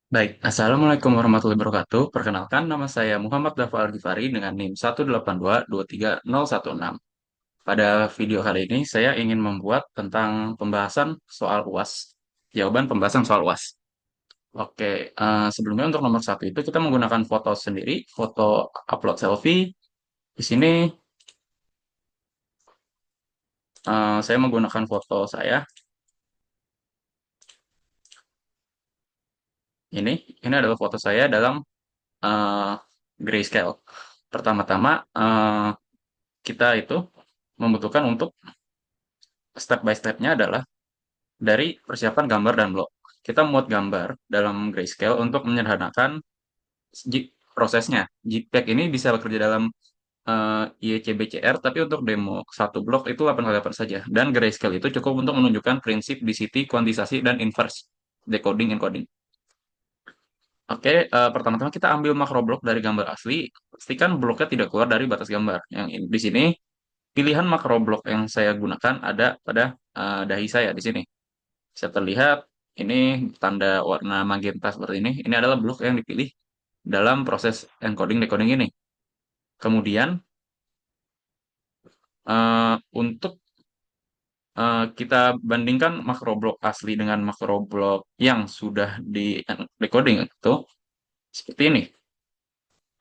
Baik, Assalamualaikum warahmatullahi wabarakatuh. Perkenalkan, nama saya Muhammad Dafa Al-Ghifari dengan NIM 1822306. Pada video kali ini, saya ingin membuat tentang pembahasan soal UAS. Jawaban pembahasan soal UAS. Oke, sebelumnya untuk nomor satu itu kita menggunakan foto sendiri, foto upload selfie. Di sini saya menggunakan foto saya. Ini, ini adalah foto saya dalam eh, grayscale. Pertama-tama, kita itu membutuhkan untuk step by step-nya adalah dari persiapan gambar dan blog. Kita membuat gambar dalam grayscale untuk menyederhanakan prosesnya. JPEG ini bisa bekerja dalam YCBCR, tapi untuk demo satu blok itu 8x8 saja. Dan grayscale itu cukup untuk menunjukkan prinsip DCT, kuantisasi, dan inverse decoding encoding. Oke, pertama-tama kita ambil makro blok dari gambar asli. Pastikan bloknya tidak keluar dari batas gambar. Yang di sini pilihan makro blok yang saya gunakan ada pada dahi saya di sini. Bisa terlihat ini tanda warna magenta seperti ini. Ini adalah blok yang dipilih dalam proses encoding decoding ini. Kemudian untuk kita bandingkan makro blok asli dengan makro blok yang sudah di decoding itu seperti ini.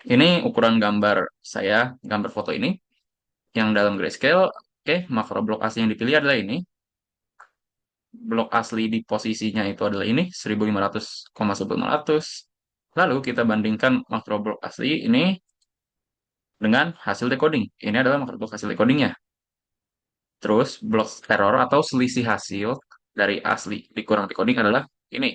Ini ukuran gambar saya, gambar foto ini yang dalam grayscale. Oke, makro blok asli yang dipilih adalah ini. Blok asli di posisinya itu adalah ini 1500,1500. Lalu kita bandingkan makro blok asli ini dengan hasil decoding. Ini adalah makro blok hasil decodingnya. Terus blok error atau selisih hasil dari asli dikurang decoding adalah ini.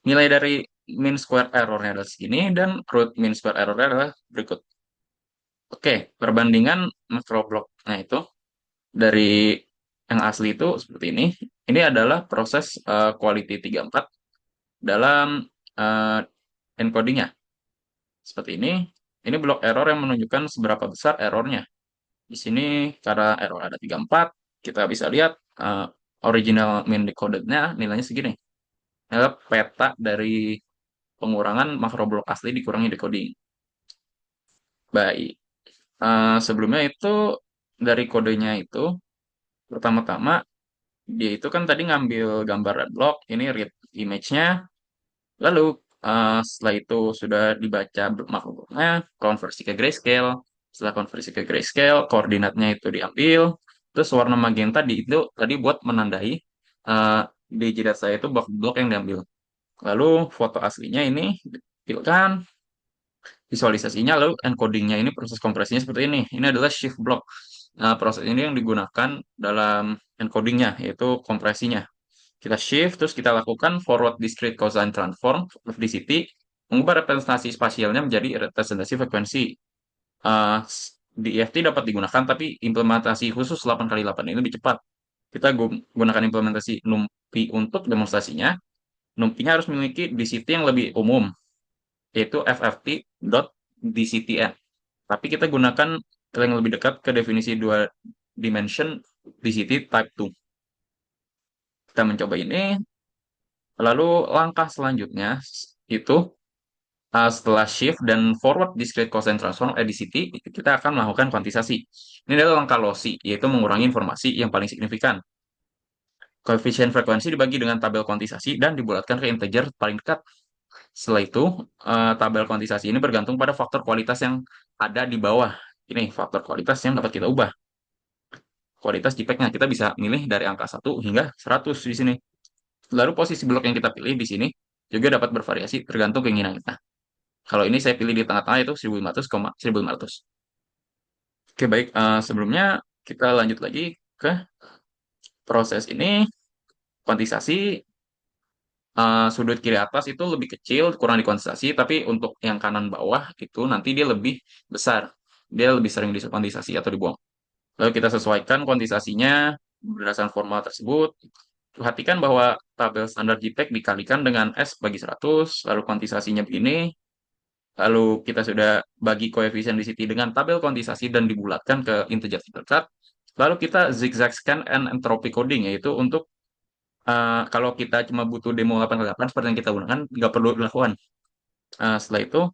Nilai dari mean square errornya adalah segini dan root mean square errornya adalah berikut. Oke, perbandingan makro bloknya itu dari yang asli itu seperti ini. Ini adalah proses quality 34 dalam uh, encodingnya. Seperti ini. Ini blok error yang menunjukkan seberapa besar errornya. Di sini karena error ada 34, kita bisa lihat original mean decoded-nya nilainya segini. Ini adalah peta dari pengurangan makro blok asli dikurangi decoding. Baik. Sebelumnya itu dari kodenya itu pertama-tama dia itu kan tadi ngambil gambar dan blok, ini read image-nya. Lalu setelah itu sudah dibaca makronya, konversi ke grayscale. Setelah konversi ke grayscale, koordinatnya itu diambil. Terus warna magenta di itu tadi buat menandai eh, di jidat saya itu blok-blok yang diambil. Lalu foto aslinya ini ditampilkan, visualisasinya, lalu encodingnya ini proses kompresinya seperti ini. Ini adalah shift block. Nah, proses ini yang digunakan dalam encodingnya, yaitu kompresinya. Kita shift, terus kita lakukan forward discrete cosine transform, FDCT, mengubah representasi spasialnya menjadi representasi frekuensi. Eh, di EFT dapat digunakan, tapi implementasi khusus 8x8 ini lebih cepat. Kita gunakan implementasi NumPy untuk demonstrasinya. NumPy-nya harus memiliki DCT yang lebih umum, yaitu FFT.DCTN. Tapi kita gunakan yang lebih dekat ke definisi dua dimension DCT type 2. Kita mencoba ini, lalu langkah selanjutnya itu setelah shift dan forward discrete cosine transform DCT, kita akan melakukan kuantisasi. Ini adalah langkah lossy, yaitu mengurangi informasi yang paling signifikan. Koefisien frekuensi dibagi dengan tabel kuantisasi dan dibulatkan ke integer paling dekat. Setelah itu, tabel kuantisasi ini bergantung pada faktor kualitas yang ada di bawah. Ini faktor kualitas yang dapat kita ubah. Kualitas JPEG-nya kita bisa milih dari angka 1 hingga 100 di sini. Lalu posisi blok yang kita pilih di sini juga dapat bervariasi tergantung keinginan kita. Kalau ini saya pilih di tengah-tengah itu 1500,1500. Oke, baik. Sebelumnya kita lanjut lagi ke proses ini. Kuantisasi sudut kiri atas itu lebih kecil, kurang dikuantisasi, tapi untuk yang kanan bawah itu nanti dia lebih besar. Dia lebih sering dikuantisasi atau dibuang. Lalu kita sesuaikan kuantisasinya berdasarkan formula tersebut. Perhatikan bahwa tabel standar JPEG dikalikan dengan S bagi 100, lalu kuantisasinya begini. Lalu kita sudah bagi koefisien di sini dengan tabel kuantisasi dan dibulatkan ke integer terdekat. Lalu kita zigzag scan and entropy coding, yaitu untuk Kalau kita cuma butuh demo 8 seperti yang kita gunakan, nggak perlu dilakukan. Setelah itu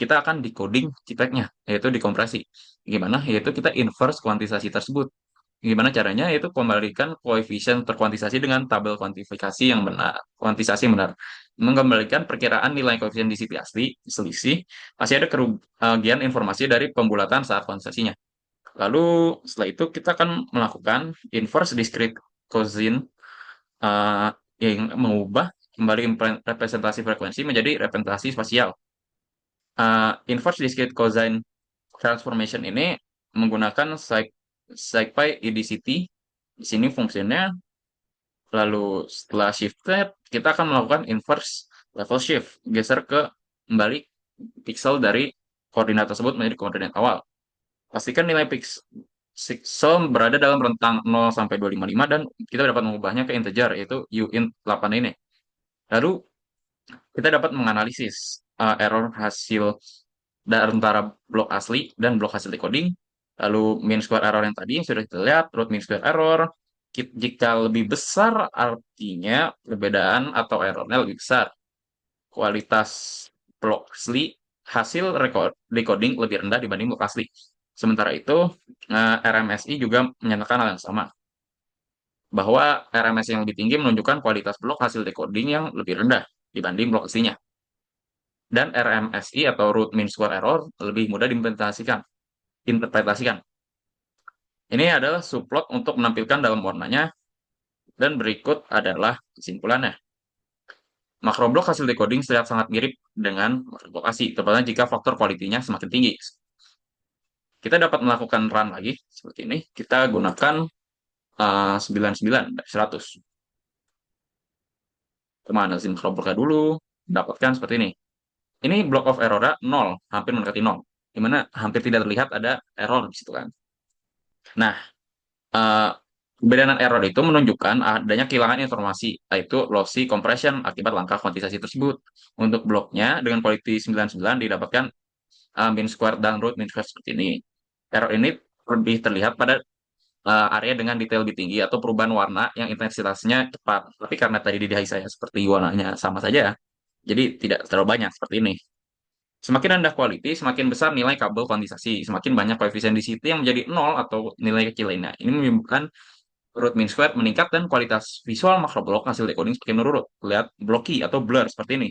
kita akan decoding JPEG-nya, yaitu dikompresi. Gimana? Yaitu kita inverse kuantisasi tersebut. Gimana caranya? Yaitu kembalikan koefisien terkuantisasi dengan tabel kuantifikasi yang benar, kuantisasi yang benar. Mengembalikan perkiraan nilai koefisien density asli, selisih, masih ada kerugian informasi dari pembulatan saat kuantisasinya. Lalu setelah itu kita akan melakukan inverse discrete cosine, eh, yang mengubah kembali representasi frekuensi menjadi representasi spasial. Inverse discrete cosine transformation ini menggunakan SciPy EDCT. Di sini fungsinya, lalu setelah shifted, kita akan melakukan inverse level shift, geser ke kembali pixel dari koordinat tersebut menjadi koordinat awal. Pastikan nilai pixel berada dalam rentang 0 sampai 255 dan kita dapat mengubahnya ke integer, yaitu uint 8 ini. Lalu kita dapat menganalisis error hasil dari antara blok asli dan blok hasil decoding. Lalu mean square error yang tadi yang sudah kita lihat, root mean square error. Jika lebih besar artinya perbedaan atau errornya lebih besar. Kualitas blok asli hasil decoding lebih rendah dibanding blok asli. Sementara itu, RMSI juga menyatakan hal yang sama, bahwa RMSI yang lebih tinggi menunjukkan kualitas blok hasil decoding yang lebih rendah dibanding blok aslinya. Dan RMSI atau root mean square error lebih mudah interpretasikan. Ini adalah subplot untuk menampilkan dalam warnanya, dan berikut adalah kesimpulannya. Makroblok hasil decoding terlihat sangat mirip dengan makroblok ASI, terutama jika faktor kualitinya semakin tinggi. Kita dapat melakukan run lagi seperti ini. Kita gunakan 99 dari 100. Kita analisis makrobloknya dulu, dapatkan seperti ini. Ini block of error 0, hampir mendekati 0. Dimana hampir tidak terlihat ada error di situ kan. Nah, eh, perbedaan error itu menunjukkan adanya kehilangan informasi, yaitu lossy compression akibat langkah kuantisasi tersebut. Untuk bloknya dengan quality 99 didapatkan mean square dan root mean square seperti ini. Error ini lebih terlihat pada area dengan detail lebih tinggi atau perubahan warna yang intensitasnya cepat. Tapi karena tadi di DHI saya seperti warnanya sama saja, jadi tidak terlalu banyak seperti ini. Semakin rendah quality, semakin besar nilai kabel kuantisasi. Semakin banyak koefisien di situ yang menjadi nol atau nilai kecil lainnya. Ini menyebabkan root mean square meningkat dan kualitas visual makroblok hasil decoding semakin menurun. Lihat blocky atau blur seperti ini.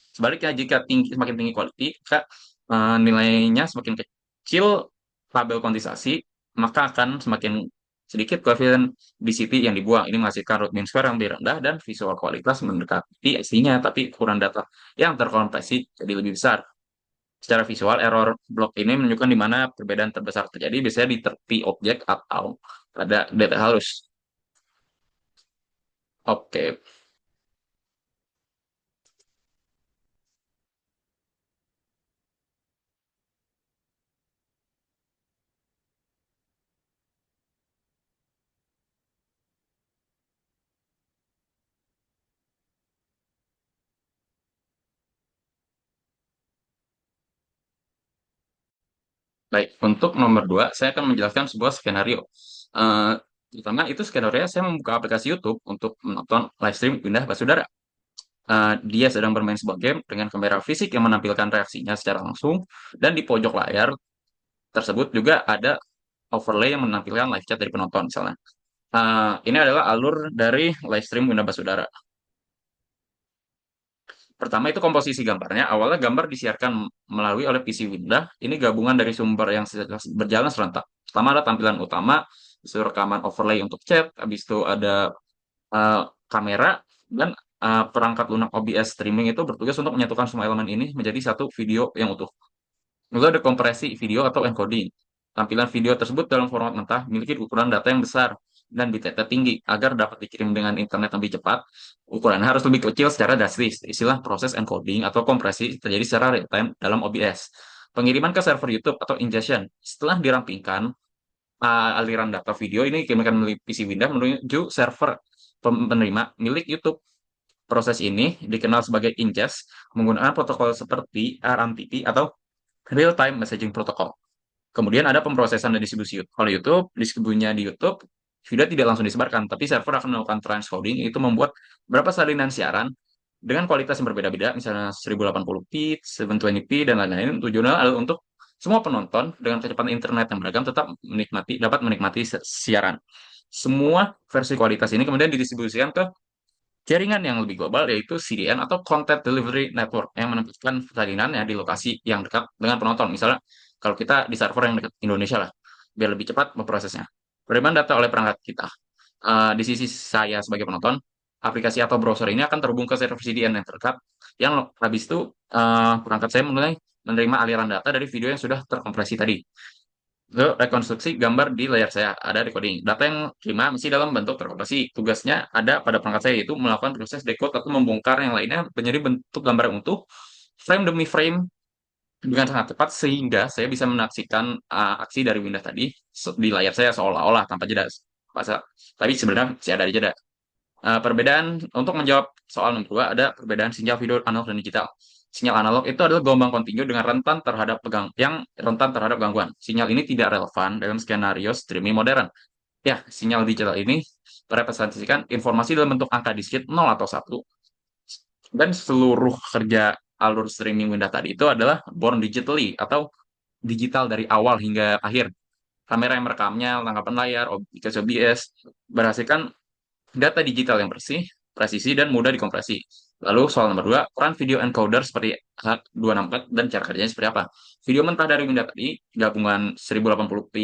Sebaliknya, jika semakin tinggi quality, maka nilainya semakin kecil tabel kuantisasi, maka akan semakin sedikit koefisien density yang dibuang. Ini menghasilkan root mean square yang lebih rendah dan visual kualitas mendekati IC-nya, tapi ukuran data yang terkompresi jadi lebih besar. Secara visual, error blok ini menunjukkan di mana perbedaan terbesar terjadi, biasanya di tepi objek atau pada data halus. Oke, baik. Untuk nomor 2, saya akan menjelaskan sebuah skenario. Eh, Pertama, itu skenario saya membuka aplikasi YouTube untuk menonton live stream Windah Basudara. Dia sedang bermain sebuah game dengan kamera fisik yang menampilkan reaksinya secara langsung, dan di pojok layar tersebut juga ada overlay yang menampilkan live chat dari penonton misalnya. Ini adalah alur dari live stream Windah Basudara. Pertama itu komposisi gambarnya. Awalnya gambar disiarkan melalui oleh PC Windows. Ini gabungan dari sumber yang berjalan serentak. Pertama ada tampilan utama, itu rekaman overlay untuk chat, habis itu ada uh, kamera, dan perangkat lunak OBS streaming itu bertugas untuk menyatukan semua elemen ini menjadi satu video yang utuh. Lalu ada kompresi video atau encoding. Tampilan video tersebut dalam format mentah memiliki ukuran data yang besar dan bitrate tinggi agar dapat dikirim dengan internet lebih cepat. Ukurannya harus lebih kecil secara drastis. Istilah proses encoding atau kompresi terjadi secara real time dalam OBS. Pengiriman ke server YouTube atau ingestion. Setelah dirampingkan, aliran data video ini dikirimkan melalui PC Windows menuju server penerima milik YouTube. Proses ini dikenal sebagai ingest menggunakan protokol seperti RMTP atau Real Time Messaging Protocol. Kemudian ada pemrosesan dan distribusi oleh YouTube, distribusinya di YouTube. video tidak langsung disebarkan, tapi server akan melakukan transcoding, itu membuat beberapa salinan siaran dengan kualitas yang berbeda-beda, misalnya 1080p, 720p, dan lain-lain. Tujuannya adalah untuk semua penonton dengan kecepatan internet yang beragam tetap dapat menikmati siaran. Semua versi kualitas ini kemudian didistribusikan ke jaringan yang lebih global, yaitu CDN atau Content Delivery Network, yang menempatkan salinannya di lokasi yang dekat dengan penonton. Misalnya, kalau kita di server yang dekat Indonesia lah, biar lebih cepat memprosesnya. Penerimaan data oleh perangkat kita. Di sisi saya sebagai penonton, aplikasi atau browser ini akan terhubung ke server CDN yang terdekat, yang habis itu perangkat saya mulai menerima aliran data dari video yang sudah terkompresi tadi. Itu rekonstruksi gambar di layar saya, ada decoding. Data yang terima masih dalam bentuk terkompresi. Tugasnya ada pada perangkat saya, yaitu melakukan proses decode atau membongkar yang lainnya menjadi bentuk gambar yang utuh, frame demi frame, dengan sangat cepat, sehingga saya bisa menyaksikan aksi dari Windows tadi di layar saya seolah-olah tanpa jeda. Tapi sebenarnya masih ada jeda. Perbedaan untuk menjawab soal nomor dua, ada perbedaan sinyal video analog dan digital. Sinyal analog itu adalah gelombang kontinu dengan rentan terhadap gangguan. Sinyal ini tidak relevan dalam skenario streaming modern. Ya, sinyal digital ini merepresentasikan informasi dalam bentuk angka diskit 0 atau 1, dan seluruh kerja alur streaming Windows tadi itu adalah born digitally atau digital dari awal hingga akhir. Kamera yang merekamnya, tangkapan layar, aplikasi OBS, berhasilkan data digital yang bersih, presisi, dan mudah dikompresi. Lalu soal nomor dua, peran video encoder seperti H264 dan cara kerjanya seperti apa? Video mentah dari Windows tadi, gabungan 1080p,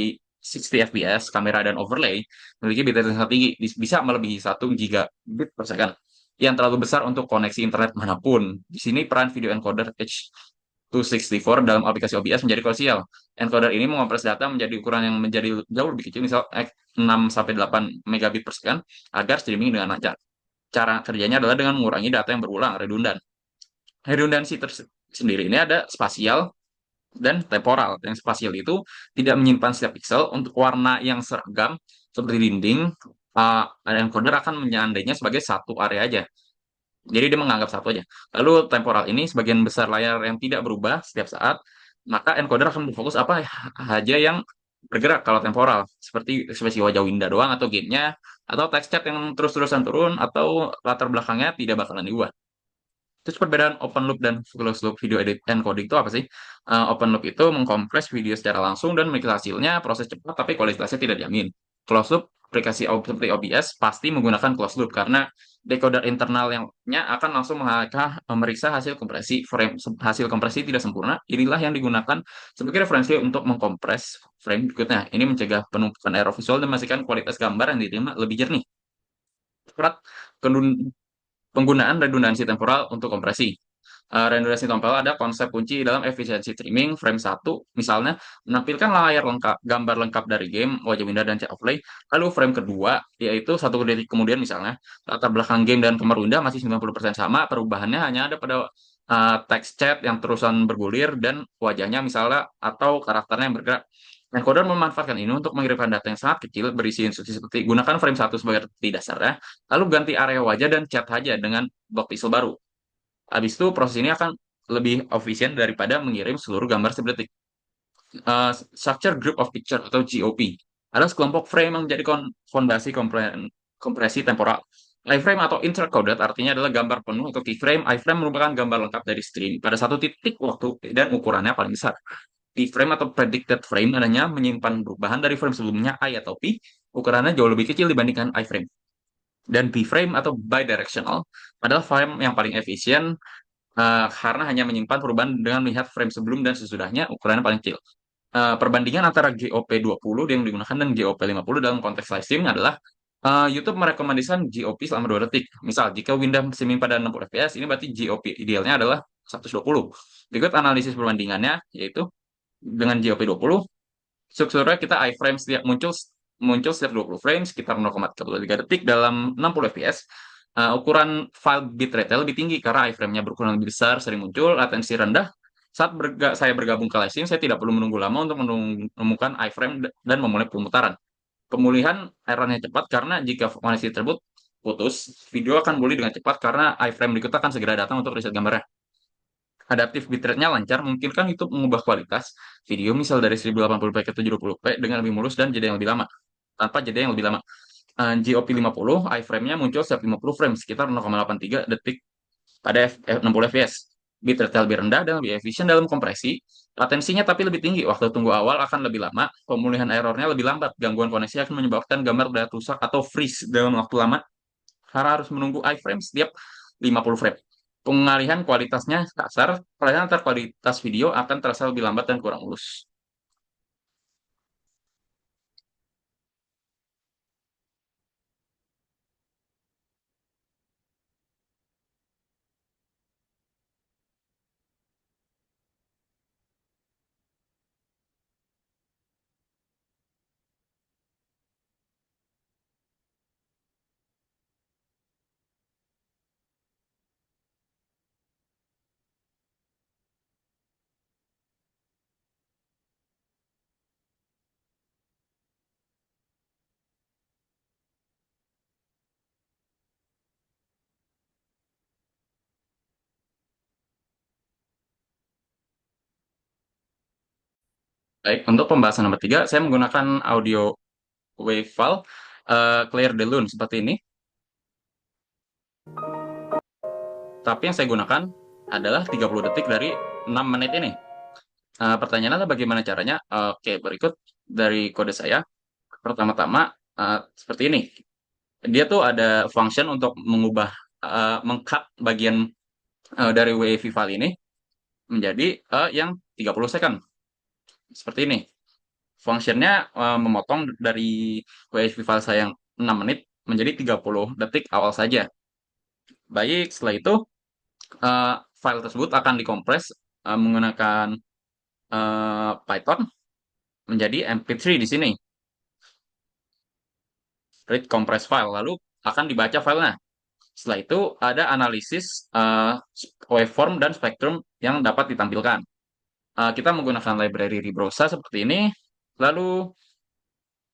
60 fps, kamera, dan overlay, memiliki bitrate yang sangat tinggi, bisa melebihi 1 gigabit per second, yang terlalu besar untuk koneksi internet manapun. Di sini peran video encoder H264 dalam aplikasi OBS menjadi krusial. Encoder ini mengompres data menjadi ukuran yang menjadi jauh lebih kecil, misal 6-8 megabit per second, agar streaming dengan lancar. Cara kerjanya adalah dengan mengurangi data yang berulang, redundan. Redundansi sendiri ini ada spasial dan temporal. Yang spasial itu tidak menyimpan setiap pixel untuk warna yang seragam seperti dinding. Encoder akan menyandainya sebagai satu area aja. Jadi dia menganggap satu aja. Lalu temporal ini sebagian besar layar yang tidak berubah setiap saat, maka encoder akan berfokus apa aja yang bergerak kalau temporal, seperti ekspresi wajah Winda doang atau gamenya, atau text chat yang terus-terusan turun, atau latar belakangnya tidak bakalan diubah. Terus perbedaan open loop dan closed loop video edit encoding itu apa sih? Open loop itu mengkompres video secara langsung dan memiliki hasilnya proses cepat tapi kualitasnya tidak dijamin. Closed loop, aplikasi seperti OBS pasti menggunakan closed loop karena decoder internalnya akan langsung memeriksa hasil kompresi. Hasil kompresi tidak sempurna, inilah yang digunakan sebagai referensi untuk mengkompres frame berikutnya. Ini mencegah penumpukan error visual dan memastikan kualitas gambar yang diterima lebih jernih. Kerat, penggunaan redundansi temporal untuk kompresi. Redundansi temporal ada konsep kunci dalam efisiensi streaming. Frame satu, misalnya, menampilkan layar lengkap, gambar lengkap dari game, wajah window, dan chat overlay. Lalu frame kedua, yaitu satu detik kemudian misalnya, latar belakang game dan kamar window masih 90% sama, perubahannya hanya ada pada text chat yang terusan bergulir dan wajahnya misalnya, atau karakternya yang bergerak. Encoder memanfaatkan ini untuk mengirimkan data yang sangat kecil berisi instruksi seperti gunakan frame satu sebagai detik dasarnya, lalu ganti area wajah dan chat saja dengan blok pixel baru. Habis itu proses ini akan lebih efisien daripada mengirim seluruh gambar sedetik. Structure Group of Picture atau GOP adalah sekelompok frame yang menjadi fondasi kompresi temporal. Iframe atau intercoded artinya adalah gambar penuh atau keyframe. Iframe merupakan gambar lengkap dari stream pada satu titik waktu dan ukurannya paling besar. Keyframe atau predicted frame adanya menyimpan perubahan dari frame sebelumnya I atau P, ukurannya jauh lebih kecil dibandingkan iframe. Dan B-frame atau bidirectional adalah frame yang paling efisien karena hanya menyimpan perubahan dengan melihat frame sebelum dan sesudahnya, ukurannya paling kecil. Perbandingan antara GOP20 yang digunakan dan GOP50 dalam konteks live stream adalah YouTube merekomendasikan GOP selama 2 detik. Misal, jika Windows streaming pada 60 fps, ini berarti GOP idealnya adalah 120. Berikut analisis perbandingannya, yaitu dengan GOP20, strukturnya kita iframe setiap muncul setiap 20 frame sekitar 0,33 detik dalam 60 fps. Ukuran file bitrate lebih tinggi karena iframe-nya berukuran lebih besar, sering muncul, latensi rendah. Saat saya bergabung ke live stream, saya tidak perlu menunggu lama untuk menemukan iframe dan memulai pemutaran. Pemulihan errornya cepat karena jika koneksi tersebut putus, video akan pulih dengan cepat karena iframe berikutnya akan segera datang untuk reset gambarnya. Adaptif bitrate-nya lancar, memungkinkan YouTube mengubah kualitas video misal dari 1080p ke 720p dengan lebih mulus dan jeda yang lebih lama, tanpa jeda yang lebih lama. GOP 50, iframe-nya muncul setiap 50 frame, sekitar 0,83 detik pada 60 fps. Bitrate lebih rendah dan lebih efisien dalam kompresi. Latensinya tapi lebih tinggi. Waktu tunggu awal akan lebih lama. Pemulihan errornya lebih lambat. Gangguan koneksi akan menyebabkan gambar data rusak atau freeze dalam waktu lama karena harus menunggu iframe setiap 50 frame. Pengalihan kualitasnya kasar. Pengalihan antar kualitas video akan terasa lebih lambat dan kurang mulus. Baik, untuk pembahasan nomor 3, saya menggunakan audio wave file Clear the Loon seperti ini. Tapi yang saya gunakan adalah 30 detik dari 6 menit ini. Pertanyaannya adalah bagaimana caranya? Oke, berikut dari kode saya. Pertama-tama, seperti ini. Dia tuh ada function untuk mengubah, meng-cut bagian dari WAV file ini menjadi yang 30 second. Seperti ini. Functionnya memotong dari WAV file saya yang 6 menit menjadi 30 detik awal saja. Baik, setelah itu file tersebut akan dikompres menggunakan Python menjadi MP3 di sini, read compress file, lalu akan dibaca filenya. Setelah itu ada analisis waveform dan spektrum yang dapat ditampilkan. Kita menggunakan library Ribrosa seperti ini, lalu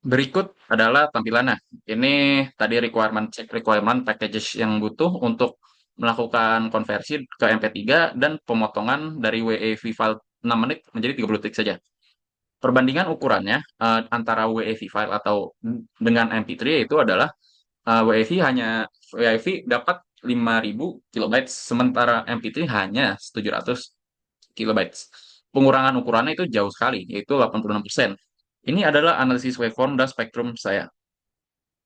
berikut adalah tampilannya. Ini tadi requirement check requirement packages yang butuh untuk melakukan konversi ke MP3 dan pemotongan dari WAV file 6 menit menjadi 30 detik saja. Perbandingan ukurannya antara WAV file atau dengan MP3 itu adalah WAV WAV dapat 5.000 kilobytes sementara MP3 hanya 700 kilobytes. Pengurangan ukurannya itu jauh sekali, yaitu 86%. Ini adalah analisis waveform dan spektrum saya.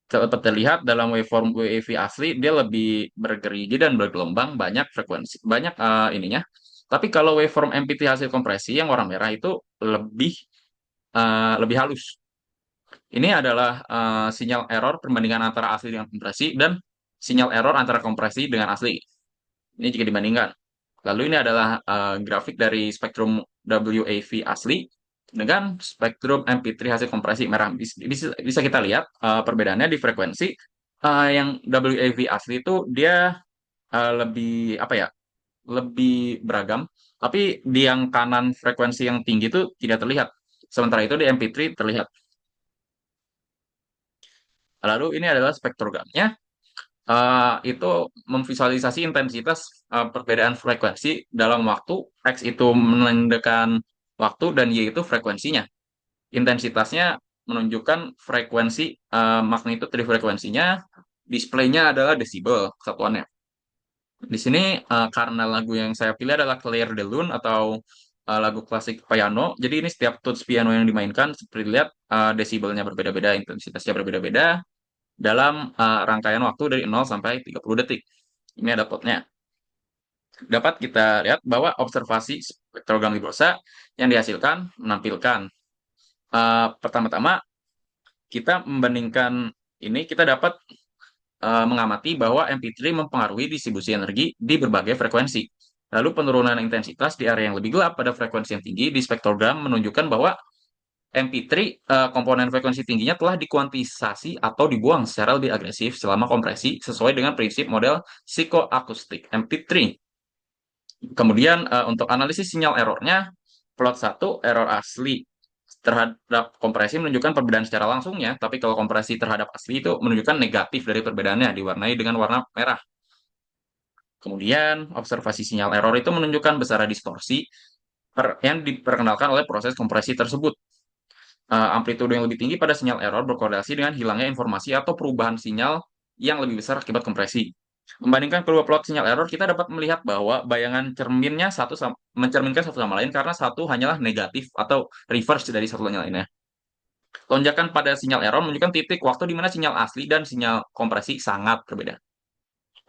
Dapat terlihat dalam waveform WAV asli dia lebih bergerigi dan bergelombang, banyak frekuensi, banyak ininya. Tapi kalau waveform MP3 hasil kompresi yang warna merah itu lebih halus. Ini adalah sinyal error perbandingan antara asli dengan kompresi dan sinyal error antara kompresi dengan asli. Ini jika dibandingkan. Lalu ini adalah grafik dari spektrum WAV asli dengan spektrum MP3 hasil kompresi merah. Bisa kita lihat perbedaannya di frekuensi. Yang WAV asli itu dia lebih apa ya? Lebih beragam. Tapi di yang kanan frekuensi yang tinggi itu tidak terlihat. Sementara itu di MP3 terlihat. Lalu ini adalah spektrogramnya. Itu memvisualisasi intensitas perbedaan frekuensi dalam waktu. X itu menandakan waktu dan Y itu frekuensinya. Intensitasnya menunjukkan frekuensi magnitude dari frekuensinya. Displaynya adalah desibel satuannya. Di sini karena lagu yang saya pilih adalah Clear the Loon atau lagu klasik piano. Jadi ini setiap tunes piano yang dimainkan seperti lihat desibelnya berbeda-beda, intensitasnya berbeda-beda dalam rangkaian waktu dari 0 sampai 30 detik. Ini ada plotnya. Dapat kita lihat bahwa observasi spektrogram Librosa yang dihasilkan menampilkan pertama-tama kita membandingkan ini kita dapat mengamati bahwa MP3 mempengaruhi distribusi energi di berbagai frekuensi. Lalu penurunan intensitas di area yang lebih gelap pada frekuensi yang tinggi di spektrogram menunjukkan bahwa MP3 komponen frekuensi tingginya telah dikuantisasi atau dibuang secara lebih agresif selama kompresi sesuai dengan prinsip model psikoakustik MP3. Kemudian untuk analisis sinyal errornya, plot 1 error asli terhadap kompresi menunjukkan perbedaan secara langsungnya, tapi kalau kompresi terhadap asli itu menunjukkan negatif dari perbedaannya, diwarnai dengan warna merah. Kemudian observasi sinyal error itu menunjukkan besaran distorsi yang diperkenalkan oleh proses kompresi tersebut. Amplitudo yang lebih tinggi pada sinyal error berkorelasi dengan hilangnya informasi atau perubahan sinyal yang lebih besar akibat kompresi. Membandingkan kedua plot sinyal error, kita dapat melihat bahwa bayangan cerminnya mencerminkan satu sama lain karena satu hanyalah negatif atau reverse dari satu lainnya. Lonjakan pada sinyal error menunjukkan titik waktu di mana sinyal asli dan sinyal kompresi sangat berbeda.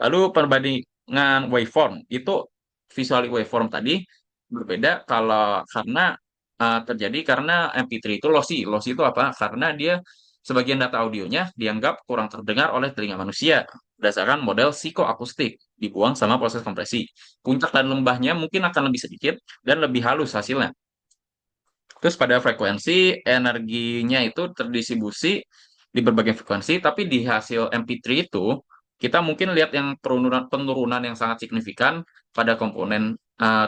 Lalu perbandingan waveform itu visual waveform tadi berbeda kalau karena terjadi karena MP3 itu lossy. Lossy itu apa? Karena dia sebagian data audionya dianggap kurang terdengar oleh telinga manusia berdasarkan model psikoakustik dibuang sama proses kompresi. Puncak dan lembahnya mungkin akan lebih sedikit dan lebih halus hasilnya. Terus pada frekuensi, energinya itu terdistribusi di berbagai frekuensi, tapi di hasil MP3 itu, kita mungkin lihat yang penurunan yang sangat signifikan pada komponen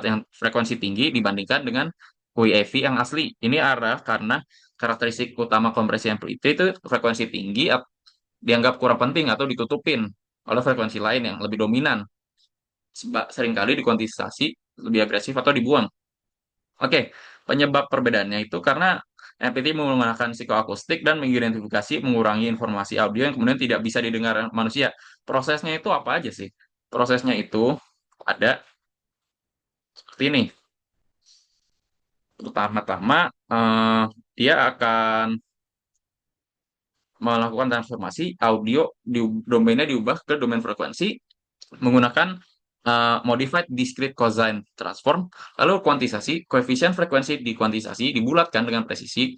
yang frekuensi tinggi dibandingkan dengan WAV yang asli. Ini arah karena karakteristik utama kompresi MP3 itu frekuensi tinggi dianggap kurang penting atau ditutupin oleh frekuensi lain yang lebih dominan. Seringkali dikuantisasi lebih agresif atau dibuang. Oke, penyebab perbedaannya itu karena MPT menggunakan psikoakustik dan mengidentifikasi mengurangi informasi audio yang kemudian tidak bisa didengar manusia. Prosesnya itu apa aja sih? Prosesnya itu ada seperti ini. Pertama-tama, dia akan melakukan transformasi audio domainnya diubah ke domain frekuensi menggunakan modified discrete cosine transform. Lalu kuantisasi, koefisien frekuensi dikuantisasi, dibulatkan dengan presisi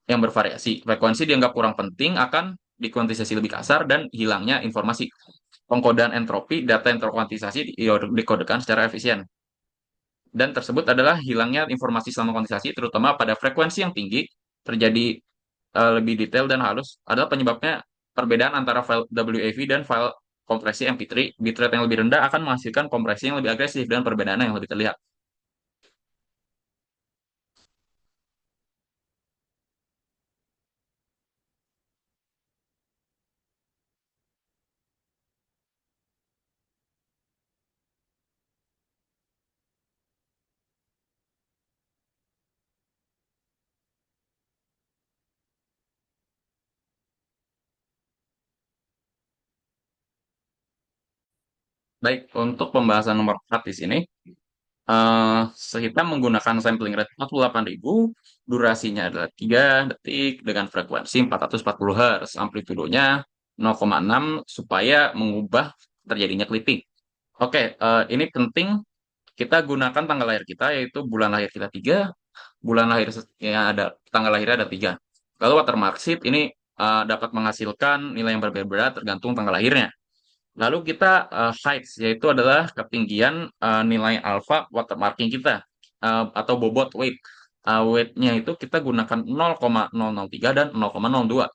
yang bervariasi. Frekuensi dianggap kurang penting akan dikuantisasi lebih kasar dan hilangnya informasi. Pengkodaan entropi, data yang terkuantisasi dikodekan secara efisien. Dan tersebut adalah hilangnya informasi selama kuantisasi, terutama pada frekuensi yang tinggi, terjadi lebih detail dan halus, adalah penyebabnya perbedaan antara file WAV dan file kompresi MP3. Bitrate yang lebih rendah akan menghasilkan kompresi yang lebih agresif dan perbedaan yang lebih terlihat. Baik, untuk pembahasan nomor 4 di sini, kita menggunakan sampling rate 48.000, durasinya adalah 3 detik dengan frekuensi 440 Hz, amplitudonya 0,6 supaya mengubah terjadinya clipping. Oke, ini penting kita gunakan tanggal lahir kita yaitu bulan lahir kita 3, bulan lahir yang ada tanggal lahirnya ada 3. Lalu watermark sheet ini dapat menghasilkan nilai yang berbeda-beda tergantung tanggal lahirnya. Lalu kita heights yaitu adalah ketinggian nilai alpha watermarking kita atau bobot weight. Weight-nya itu kita gunakan 0,003 dan 0,02.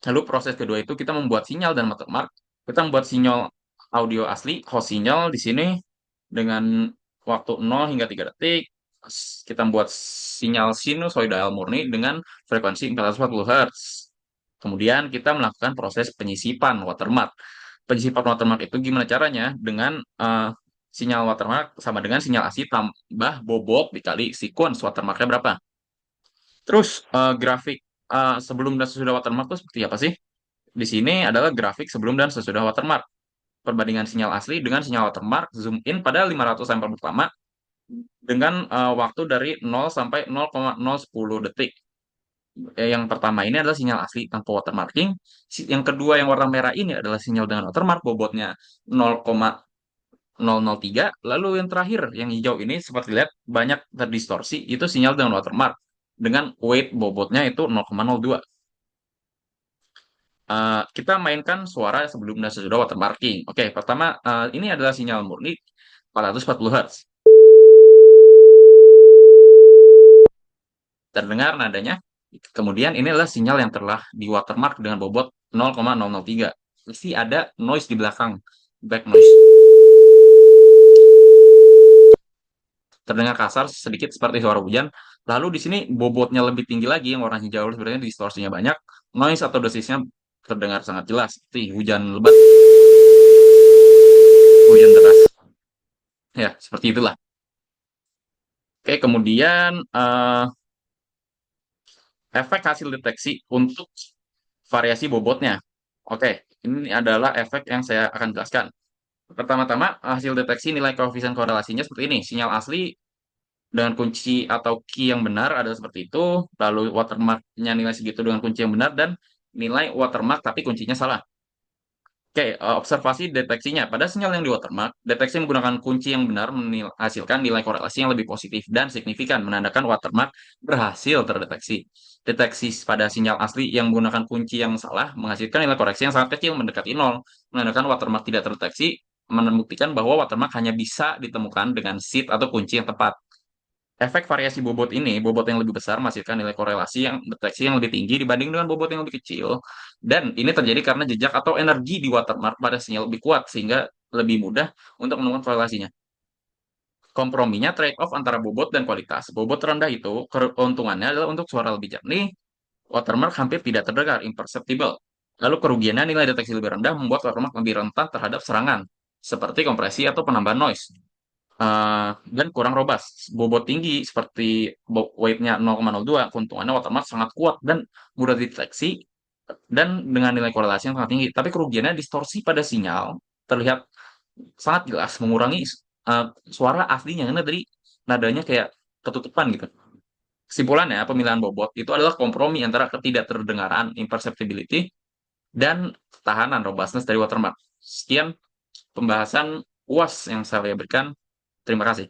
Lalu proses kedua itu kita membuat sinyal dan watermark. Kita membuat sinyal audio asli, host sinyal di sini dengan waktu 0 hingga 3 detik. Kita membuat sinyal sinusoidal murni dengan frekuensi 440 Hz. Kemudian kita melakukan proses penyisipan watermark. Penyisipan watermark itu gimana caranya? Dengan sinyal watermark sama dengan sinyal asli tambah bobot dikali sequence watermarknya berapa. Terus grafik sebelum dan sesudah watermark itu seperti apa sih? Di sini adalah grafik sebelum dan sesudah watermark. Perbandingan sinyal asli dengan sinyal watermark, zoom in pada 500 sampel pertama dengan waktu dari 0 sampai 0,010 detik. Yang pertama ini adalah sinyal asli tanpa watermarking. Yang kedua yang warna merah ini adalah sinyal dengan watermark, bobotnya 0,003. Lalu yang terakhir, yang hijau ini seperti lihat banyak terdistorsi, itu sinyal dengan watermark. Dengan weight bobotnya itu 0,02. Kita mainkan suara sebelum dan sesudah watermarking. Oke, pertama ini adalah sinyal murni 440 Hz. Terdengar nadanya. Kemudian ini adalah sinyal yang telah di watermark dengan bobot 0,003. Pasti ada noise di belakang, back noise. Terdengar kasar sedikit seperti suara hujan. Lalu di sini bobotnya lebih tinggi lagi, yang warna hijau sebenarnya distorsinya banyak. Noise atau desisnya terdengar sangat jelas, seperti hujan lebat, hujan deras. Ya, seperti itulah. Oke, kemudian Efek hasil deteksi untuk variasi bobotnya. Oke, ini adalah efek yang saya akan jelaskan. Pertama-tama, hasil deteksi nilai koefisien korelasinya seperti ini. Sinyal asli dengan kunci atau key yang benar adalah seperti itu. Lalu watermarknya nilai segitu dengan kunci yang benar, dan nilai watermark tapi kuncinya salah. Oke, observasi deteksinya. Pada sinyal yang di watermark, deteksi menggunakan kunci yang benar menghasilkan nilai korelasi yang lebih positif dan signifikan, menandakan watermark berhasil terdeteksi. Deteksi pada sinyal asli yang menggunakan kunci yang salah menghasilkan nilai koreksi yang sangat kecil, mendekati nol, menandakan watermark tidak terdeteksi, membuktikan bahwa watermark hanya bisa ditemukan dengan seed atau kunci yang tepat. Efek variasi bobot ini, bobot yang lebih besar menghasilkan nilai korelasi yang deteksi yang lebih tinggi dibanding dengan bobot yang lebih kecil. Dan ini terjadi karena jejak atau energi di watermark pada sinyal lebih kuat, sehingga lebih mudah untuk menemukan korelasinya. Komprominya trade-off antara bobot dan kualitas. Bobot rendah itu keuntungannya adalah untuk suara lebih jernih, watermark hampir tidak terdengar, imperceptible. Lalu kerugiannya nilai deteksi lebih rendah membuat watermark lebih rentan terhadap serangan, seperti kompresi atau penambahan noise. Dan kurang robust. Bobot tinggi seperti weight-nya 0,02, keuntungannya watermark sangat kuat dan mudah dideteksi dan dengan nilai korelasi yang sangat tinggi. Tapi kerugiannya distorsi pada sinyal terlihat sangat jelas, mengurangi suara aslinya karena tadi nadanya kayak ketutupan gitu. Kesimpulannya, pemilihan bobot itu adalah kompromi antara ketidakterdengaran, imperceptibility, dan ketahanan, robustness dari watermark. Sekian pembahasan UAS yang saya berikan. Terima kasih.